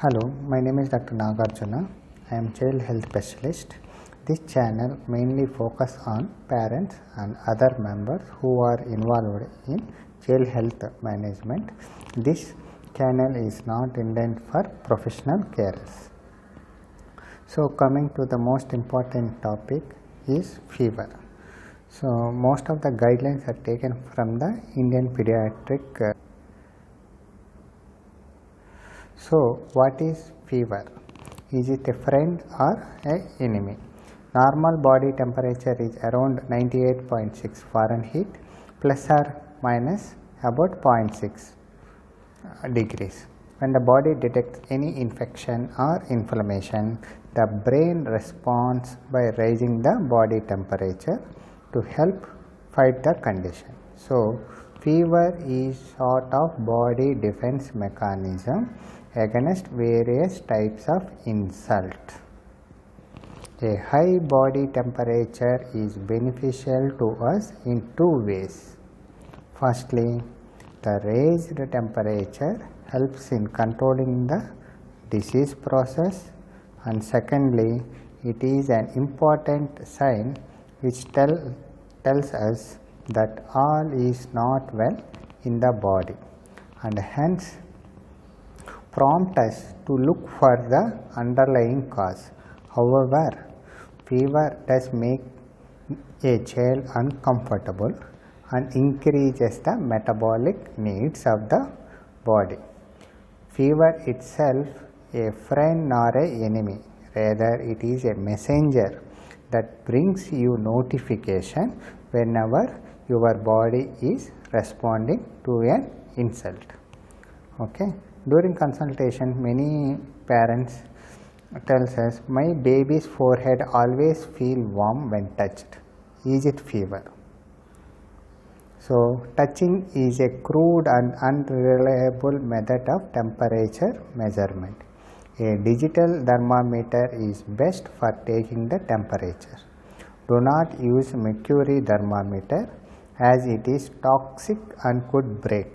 Hello, my name is Dr. Nagarjuna. I am child health specialist. This channel mainly focus on parents and other members who are involved in child health management. This channel is not intended for professional carers. So coming to the most important topic is fever. So most of the guidelines are taken from the Indian Pediatric. So what is fever? Is it a friend or an enemy? Normal body temperature is around 98.6 Fahrenheit plus or minus about 0.6 degrees. When the body detects any infection or inflammation, the brain responds by raising the body temperature to help fight the condition. So fever is sort of body defense mechanism against various types of insult. A high body temperature is beneficial to us in two ways. Firstly, the raised temperature helps in controlling the disease process, and secondly, it is an important sign which tells us that all is not well in the body, and hence prompt us to look for the underlying cause. However, fever does make a child uncomfortable and increases the metabolic needs of the body. Fever itself a friend nor an enemy, rather it is a messenger that brings you notification whenever your body is responding to an insult. Okay. During consultation, many parents tells us, my baby's forehead always feel warm when touched. Is it fever? So touching is a crude and unreliable method of temperature measurement. A digital thermometer is best for taking the temperature. Do not use mercury thermometer as it is toxic and could break.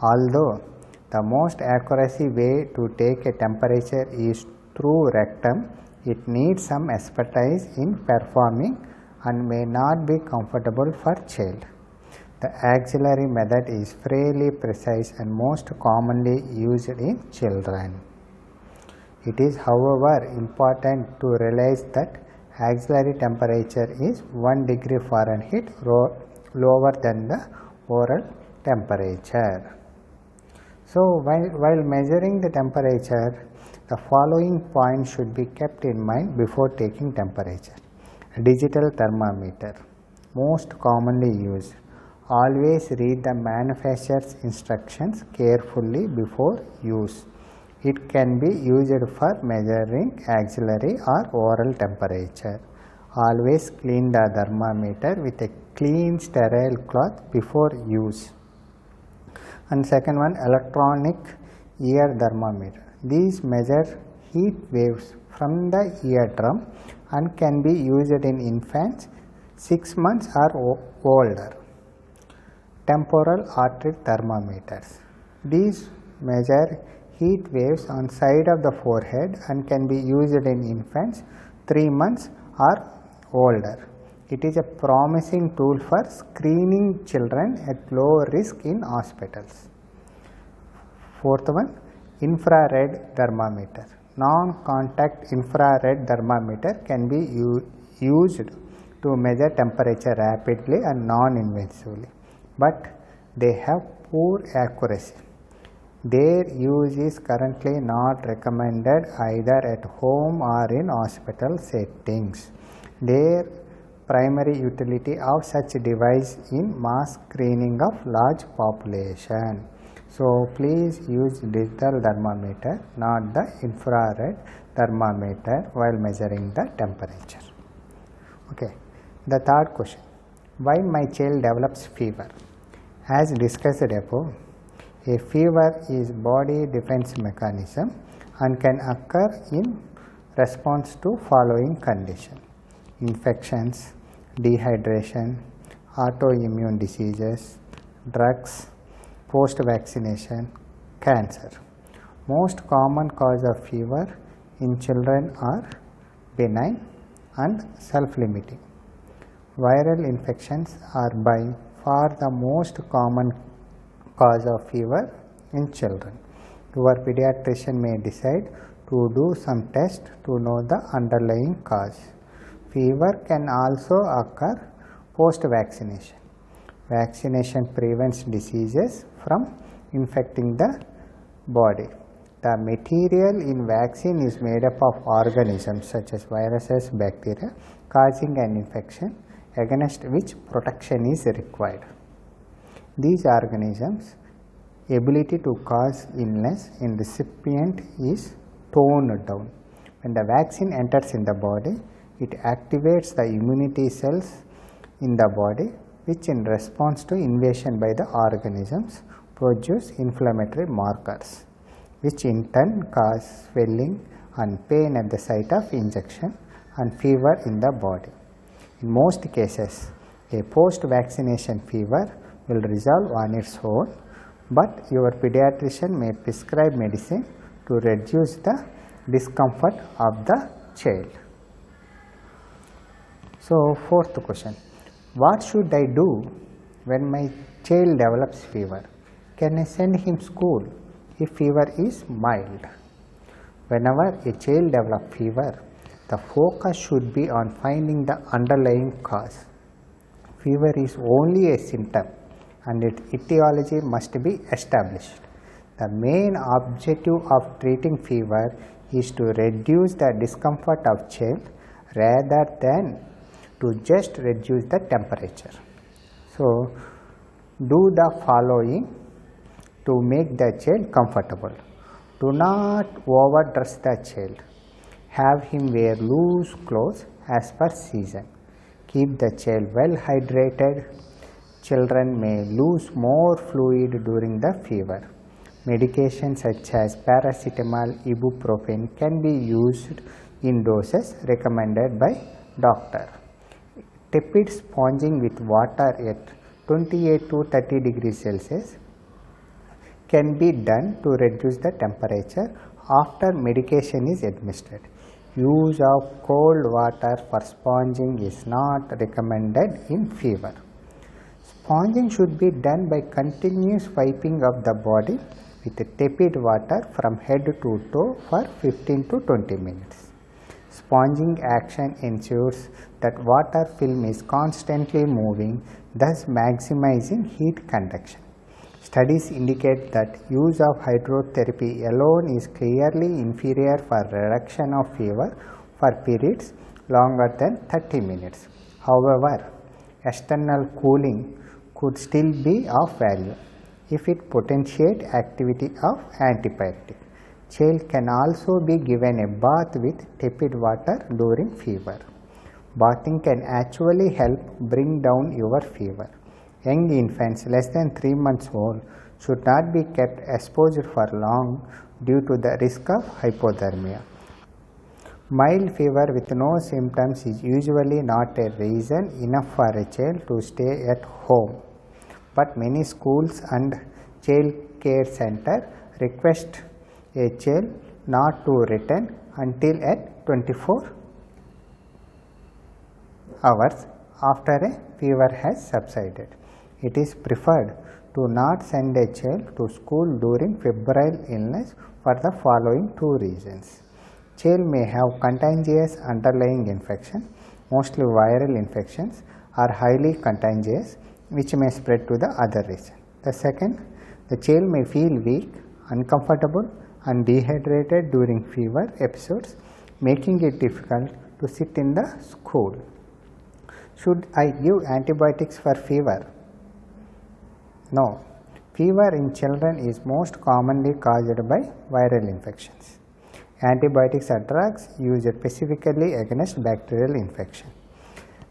Although the most accuracy way to take a temperature is through rectum, it needs some expertise in performing and may not be comfortable for child. The axillary method is fairly precise and most commonly used in children. It is, however, important to realize that axillary temperature is 1 degree Fahrenheit lower than the oral temperature. So while measuring the temperature, the following points should be kept in mind before taking temperature. Digital thermometer, most commonly used. Always read the manufacturer's instructions carefully before use. It can be used for measuring axillary or oral temperature. Always clean the thermometer with a clean sterile cloth before use. And second one, electronic ear thermometer. These measure heat waves from the eardrum and can be used in infants 6 months or older. Temporal artery thermometers. These measure heat waves on side of the forehead and can be used in infants 3 months or older. It is a promising tool for screening children at low risk in hospitals. Fourth one, infrared thermometer. Non-contact infrared thermometer can be used to measure temperature rapidly and non-invasively, but they have poor accuracy. Their use is currently not recommended either at home or in hospital settings. Their primary utility of such device in mass screening of large population. So please use digital thermometer, not the infrared thermometer while measuring the temperature. Okay. The third question, why my child develops fever? As discussed above, a fever is body defense mechanism and can occur in response to following condition: infections, dehydration, autoimmune diseases, drugs, post-vaccination, cancer. Most common cause of fever in children are benign and self-limiting. Viral infections are by far the most common cause of fever in children. Your pediatrician may decide to do some tests to know the underlying cause. Fever can also occur post-vaccination. Vaccination prevents diseases from infecting the body. The material in vaccine is made up of organisms such as viruses, bacteria, causing an infection against which protection is required. These organisms' ability to cause illness in recipient is toned down. When the vaccine enters in the body, it activates the immunity cells in the body, which in response to invasion by the organisms produce inflammatory markers, which in turn cause swelling and pain at the site of injection and fever in the body. In most cases, a post-vaccination fever will resolve on its own, but your pediatrician may prescribe medicine to reduce the discomfort of the child. So, fourth question, what should I do when my child develops fever? Can I send him school if fever is mild? Whenever a child develops fever, the focus should be on finding the underlying cause. Fever is only a symptom and its etiology must be established. The main objective of treating fever is to reduce the discomfort of child rather than to just reduce the temperature. So, do the following to make the child comfortable. Do not overdress the child. Have him wear loose clothes as per season. Keep the child well hydrated. Children may lose more fluid during the fever. Medications such as paracetamol, ibuprofen can be used in doses recommended by doctor. Tepid sponging with water at 28 to 30 degrees Celsius can be done to reduce the temperature after medication is administered. Use of cold water for sponging is not recommended in fever. Sponging should be done by continuous wiping of the body with tepid water from head to toe for 15 to 20 minutes. Sponging action ensures that water film is constantly moving, thus maximizing heat conduction. Studies indicate that use of hydrotherapy alone is clearly inferior for reduction of fever for periods longer than 30 minutes. However, external cooling could still be of value if it potentiates activity of antibiotic. Child can also be given a bath with tepid water during fever. Bathing can actually help bring down your fever. Young infants less than 3 months old should not be kept exposed for long due to the risk of hypothermia. Mild fever with no symptoms is usually not a reason enough for a child to stay at home, but many schools and child care centers request a child not to return until at 24 hours after a fever has subsided. It is preferred to not send a child to school during febrile illness for the following two reasons. Child may have contagious underlying infection, mostly viral infections are highly contagious, which may spread to the other region. The second, the child may feel weak, uncomfortable and dehydrated during fever episodes, making it difficult to sit in the school. Should I give antibiotics for fever? No. Fever in children is most commonly caused by viral infections. Antibiotics are drugs used specifically against bacterial infection.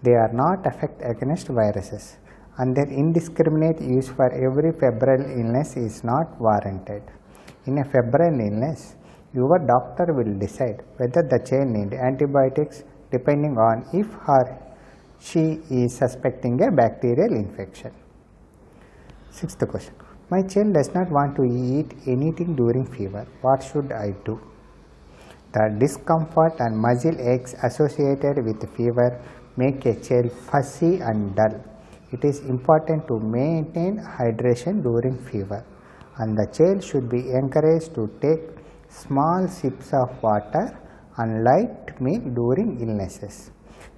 They are not effective against viruses, and their indiscriminate use for every febrile illness is not warranted. In a febrile illness, your doctor will decide whether the child needs antibiotics depending on if she is suspecting a bacterial infection. Sixth question. My child does not want to eat anything during fever. What should I do? The discomfort and muscle aches associated with fever make a child fussy and dull. It is important to maintain hydration during fever, and the child should be encouraged to take small sips of water and light meal during illnesses.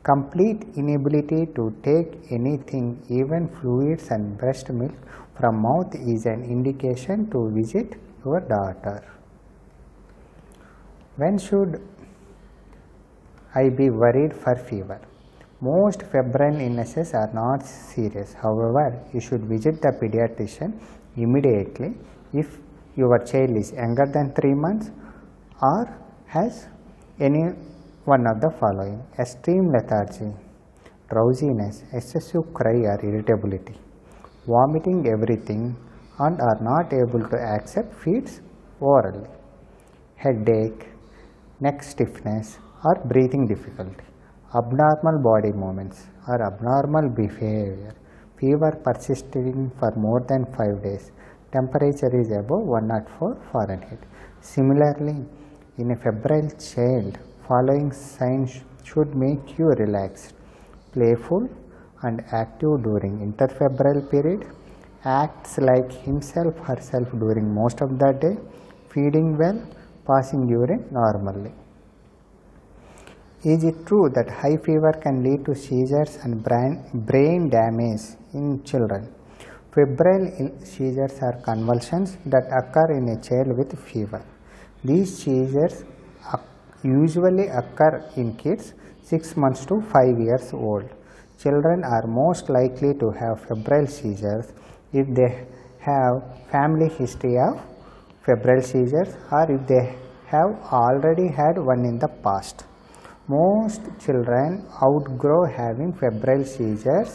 Complete inability to take anything, even fluids and breast milk, from mouth is an indication to visit your doctor. When should I be worried for fever? Most febrile illnesses are not serious. However, you should visit the pediatrician immediately if your child is younger than 3 months or has any one of the following: extreme lethargy, drowsiness, excessive cry or irritability, vomiting everything and are not able to accept feeds orally, headache, neck stiffness or breathing difficulty, abnormal body movements or abnormal behavior, fever persisting for more than 5 days, temperature is above 104 Fahrenheit. Similarly, in a febrile child, following signs should make you relaxed, playful and active during interfebrile period, acts like himself herself during most of the day, feeding well, passing urine normally. Is it true that high fever can lead to seizures and brain damage in children? Febrile seizures are convulsions that occur in a child with fever. These seizures usually occur in kids 6 months to 5 years old. Children are most likely to have febrile seizures if they have family history of febrile seizures or if they have already had one in the past. Most children outgrow having febrile seizures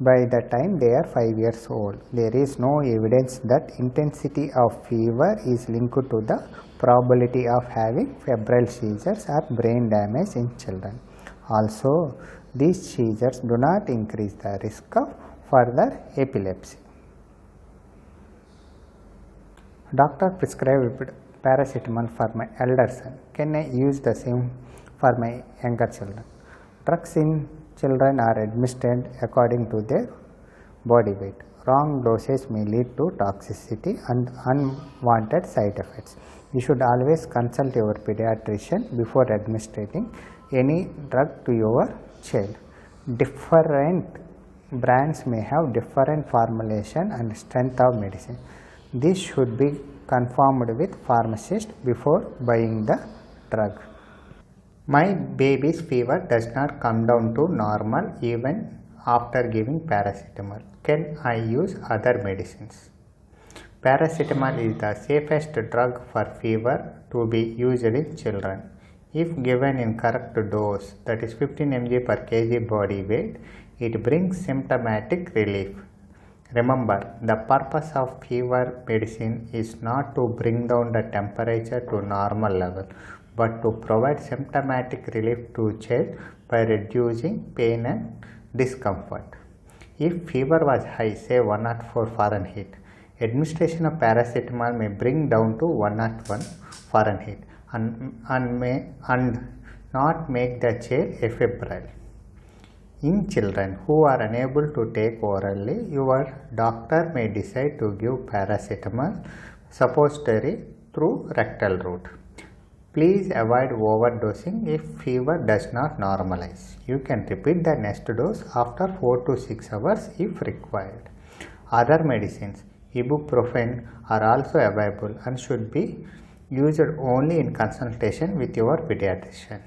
by the time they are 5 years old. There is no evidence that intensity of fever is linked to the probability of having febrile seizures or brain damage in children. Also, these seizures do not increase the risk of further epilepsy. Doctor prescribed paracetamol for my elder son. Can I use the same for my younger children? Drugs in children are administered according to their body weight. Wrong dosage may lead to toxicity and unwanted side effects. You should always consult your pediatrician before administering any drug to your child. Different brands may have different formulation and strength of medicine. This should be confirmed with pharmacist before buying the drug. My baby's fever does not come down to normal even after giving paracetamol. Can I use other medicines? Paracetamol is the safest drug for fever to be used in children. If given in correct dose, that is 15 mg per kg body weight, it brings symptomatic relief. Remember, the purpose of fever medicine is not to bring down the temperature to normal level, but to provide symptomatic relief to child by reducing pain and discomfort. If fever was high, say 104 Fahrenheit, administration of paracetamol may bring down to 101 Fahrenheit and not make the child febrile. In children who are unable to take orally, your doctor may decide to give paracetamol suppository through rectal route. Please avoid overdosing if fever does not normalize. You can repeat the next dose after 4 to 6 hours if required. Other medicines, ibuprofen, are also available and should be used only in consultation with your pediatrician.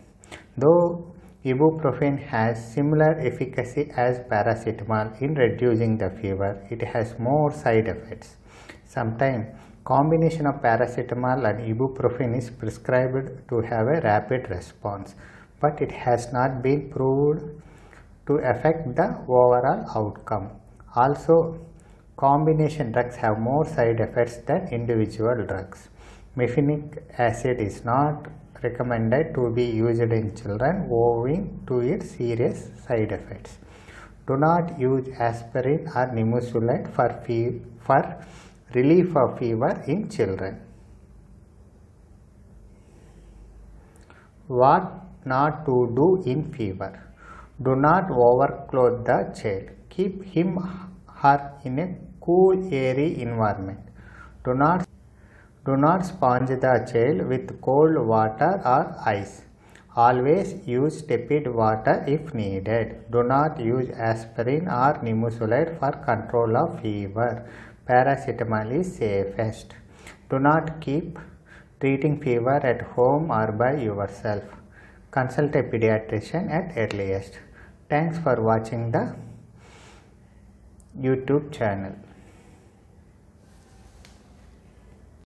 Though ibuprofen has similar efficacy as paracetamol in reducing the fever, it has more side effects. Sometimes combination of paracetamol and ibuprofen is prescribed to have a rapid response, but it has not been proved to affect the overall outcome. Also, combination drugs have more side effects than individual drugs. Mefinic acid is not recommended to be used in children owing to its serious side effects. Do not use aspirin or nimesulide for relief of fever in children. What not to do in fever? Do not overclothe the child. Keep him her in a cool, airy environment. Do not sponge the child with cold water or ice. Always use tepid water if needed. Do not use aspirin or nimesulide for control of fever. Paracetamol is safest. Do not keep treating fever at home or by yourself. Consult a pediatrician at earliest. Thanks for watching the YouTube channel.